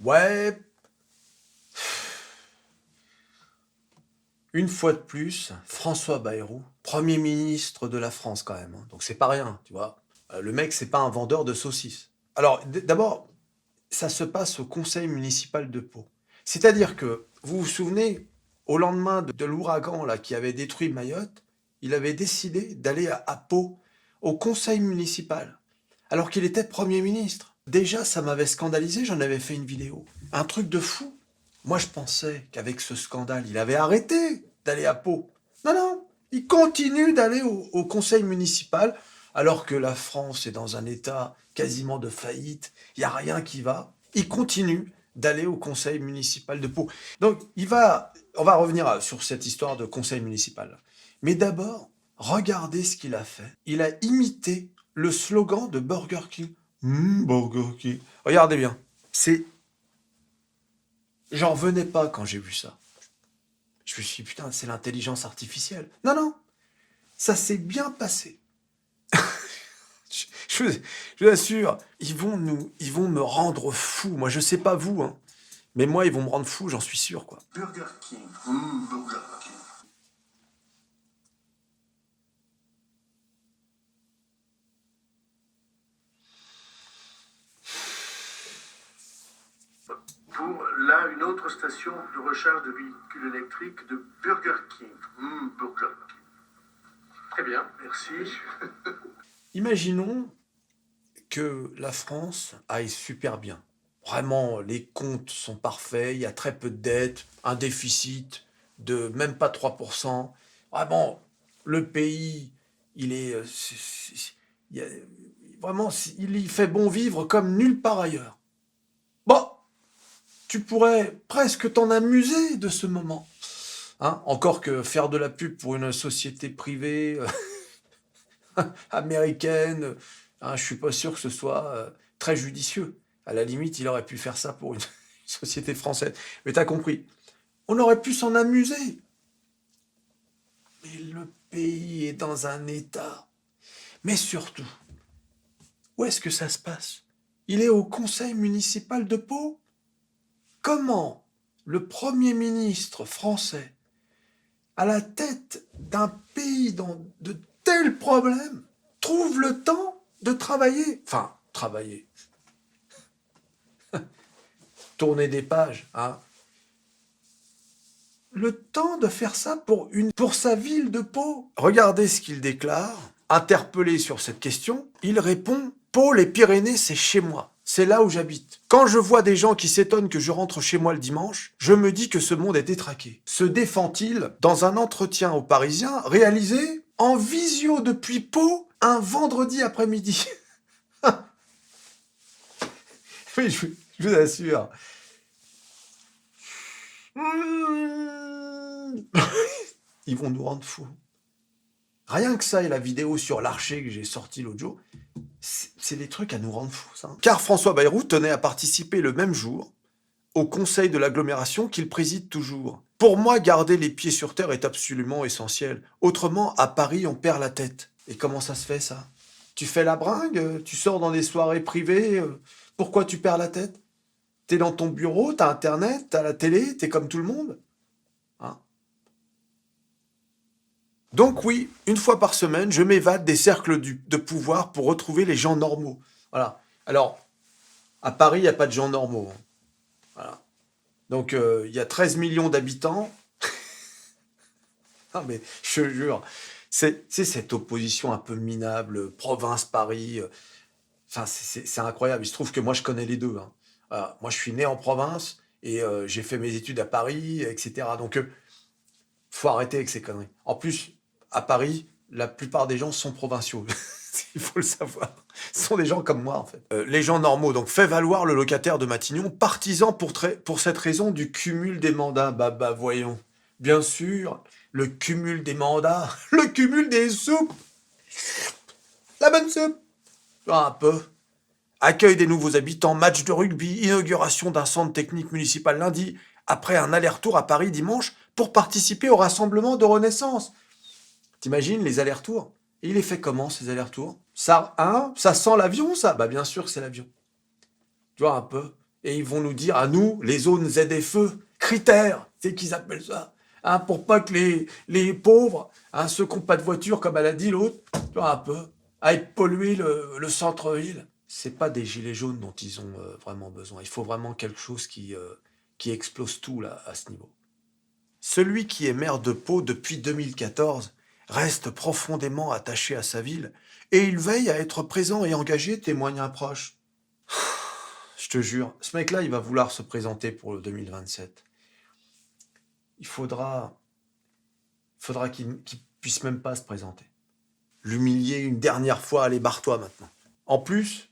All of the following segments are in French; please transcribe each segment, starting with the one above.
Ouais, une fois de plus, François Bayrou, Premier ministre de la France quand même, hein. Donc c'est pas rien, tu vois. Le mec, c'est pas un vendeur de saucisses. Alors, d'abord, ça se passe au conseil municipal de Pau. C'est-à-dire que, vous vous souvenez, au lendemain de l'ouragan là qui avait détruit Mayotte, il avait décidé d'aller à Pau, au conseil municipal, alors qu'il était Premier ministre. Déjà, ça m'avait scandalisé, j'en avais fait une vidéo. Un truc de fou. Moi, je pensais qu'avec ce scandale, il avait arrêté d'aller à Pau. Non, non, il continue d'aller au conseil municipal, alors que la France est dans un état quasiment de faillite, il n'y a rien qui va. Il continue d'aller au conseil municipal de Pau. Donc, on va revenir sur cette histoire de conseil municipal. Mais d'abord, regardez ce qu'il a fait. Il a imité le slogan de Burger King. Burger King. Regardez bien. J'en revenais pas quand j'ai vu ça. Je me suis dit, putain, c'est l'intelligence artificielle. Non, non, ça s'est bien passé. Je, je vous assure, ils vont me rendre fou. Moi, je sais pas vous, hein, mais moi, ils vont me rendre fou, j'en suis sûr, quoi. Burger King. Burger King. Pour là, une autre station de recharge de véhicules électriques de Burger King. Burger King. Très bien, merci. Imaginons que la France aille super bien. Vraiment, les comptes sont parfaits, il y a très peu de dettes, un déficit de même pas 3%. Vraiment, le pays, il est... il y a- vraiment, il y fait bon vivre comme nulle part ailleurs. Bon, tu pourrais presque t'en amuser de ce moment. Hein, encore que faire de la pub pour une société privée américaine, hein, je suis pas sûr que ce soit très judicieux. À la limite, il aurait pu faire ça pour une société française. Mais t'as compris. On aurait pu s'en amuser. Mais le pays est dans un état. Mais surtout, où est-ce que ça se passe? Il est au conseil municipal de Pau. Comment le Premier ministre français, à la tête d'un pays dans de tels problèmes, trouve le temps de travailler? Enfin, travailler. Tourner des pages, hein. Le temps de faire ça pour sa ville de Pau. Regardez ce qu'il déclare. Interpellé sur cette question, il répond: Pau, les Pyrénées, c'est chez moi. C'est là où j'habite. Quand je vois des gens qui s'étonnent que je rentre chez moi le dimanche, je me dis que ce monde est détraqué. Se défend-il dans un entretien aux Parisiens réalisé en visio depuis Pau un vendredi après-midi. Oui, je vous assure. Ils vont nous rendre fous. Rien que ça et la vidéo sur l'archer que j'ai sortie l'autre jour, c'est des trucs à nous rendre fous, ça. Car François Bayrou tenait à participer le même jour au conseil de l'agglomération qu'il préside toujours. Pour moi, garder les pieds sur terre est absolument essentiel. Autrement, à Paris, on perd la tête. Et comment ça se fait, ça? Tu fais la bringue, tu sors dans des soirées privées, pourquoi tu perds la tête? T'es dans ton bureau, t'as Internet, t'as la télé, t'es comme tout le monde, hein. Donc oui, une fois par semaine, je m'évade des cercles de pouvoir pour retrouver les gens normaux. Voilà. Alors, à Paris, il n'y a pas de gens normaux, hein. Voilà. Donc, il y a 13 millions d'habitants. Ah, mais je te jure, c'est cette opposition un peu minable, province-Paris. Enfin, c'est incroyable. Il se trouve que moi, je connais les deux, hein. Voilà. Moi, je suis né en province et j'ai fait mes études à Paris, etc. Donc, faut arrêter avec ces conneries. En plus, à Paris, la plupart des gens sont provinciaux. Il faut le savoir. Ce sont des gens comme moi, en fait. Les gens normaux, donc fait valoir le locataire de Matignon, partisan pour cette raison du cumul des mandats. Bah, voyons. Bien sûr, le cumul des mandats, le cumul des soupes, la bonne soupe. Un peu. Accueil des nouveaux habitants, match de rugby, inauguration d'un centre technique municipal lundi, après un aller-retour à Paris dimanche pour participer au rassemblement de Renaissance. T'imagines les allers-retours? Et il est fait comment, ces allers-retours? Ça, hein? Ça sent l'avion, ça? Bah, bien sûr que c'est l'avion. Tu vois, un peu. Et ils vont nous dire à nous, les zones ZFE, critères, c'est qu'ils appellent ça. Hein, pour pas que les pauvres, hein, ceux qui n'ont pas de voiture, comme elle a dit l'autre, tu vois un peu, aillent polluer le centre-ville. C'est pas des gilets jaunes dont ils ont vraiment besoin. Il faut vraiment quelque chose qui explose tout là, à ce niveau. Celui qui est maire de Pau depuis 2014 reste profondément attaché à sa ville et il veille à être présent et engagé, témoigne un proche. Je te jure, ce mec-là, il va vouloir se présenter pour le 2027. Il faudra qu'il puisse même pas se présenter. L'humilier une dernière fois, allez, barre-toi maintenant. En plus,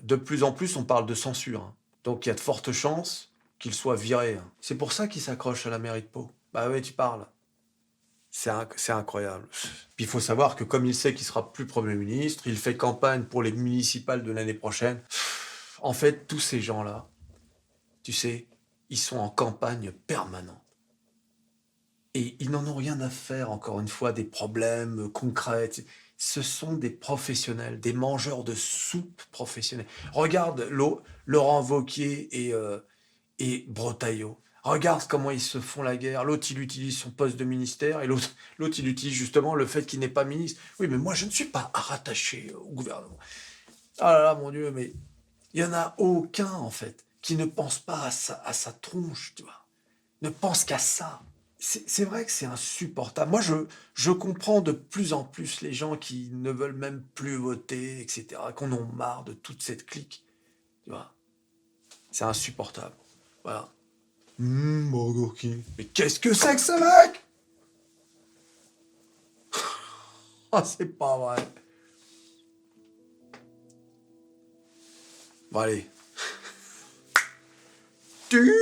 de plus en plus, on parle de censure. Hein. Donc il y a de fortes chances qu'il soit viré. Hein. C'est pour ça qu'il s'accroche à la mairie de Pau. Bah ouais, tu parles. C'est incroyable. Puis il faut savoir que comme il sait qu'il sera plus Premier ministre, il fait campagne pour les municipales de l'année prochaine. En fait, tous ces gens-là, tu sais, ils sont en campagne permanente. Et ils n'en ont rien à faire, encore une fois, des problèmes concrets. Ce sont des professionnels, des mangeurs de soupe professionnels. Regarde Laurent Wauquiez et Bretaillot. Regarde comment ils se font la guerre. L'autre, il utilise son poste de ministère et l'autre, il utilise justement le fait qu'il n'est pas ministre. Oui, mais moi, je ne suis pas rattaché au gouvernement. Ah là là, mon Dieu, mais il n'y en a aucun, en fait, qui ne pense pas à sa tronche, tu vois. Ne pense qu'à ça. C'est vrai que c'est insupportable. Moi, je comprends de plus en plus les gens qui ne veulent même plus voter, etc., qu'on en a marre de toute cette clique. Tu vois, c'est insupportable. Voilà. Burger King. Mais qu'est-ce que c'est que ce mec? Ah, c'est pas vrai. Bon, allez. Tu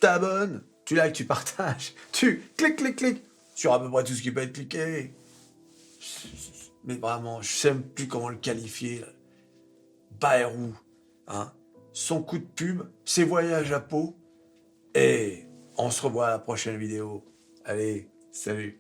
t'abonnes, tu likes, tu partages, tu cliques sur à peu près tout ce qui peut être cliqué. Mais vraiment, je sais même plus comment le qualifier. Là. Bayrou, hein. Son coup de pub, ses voyages à Pau. Et on se revoit à la prochaine vidéo. Allez, salut.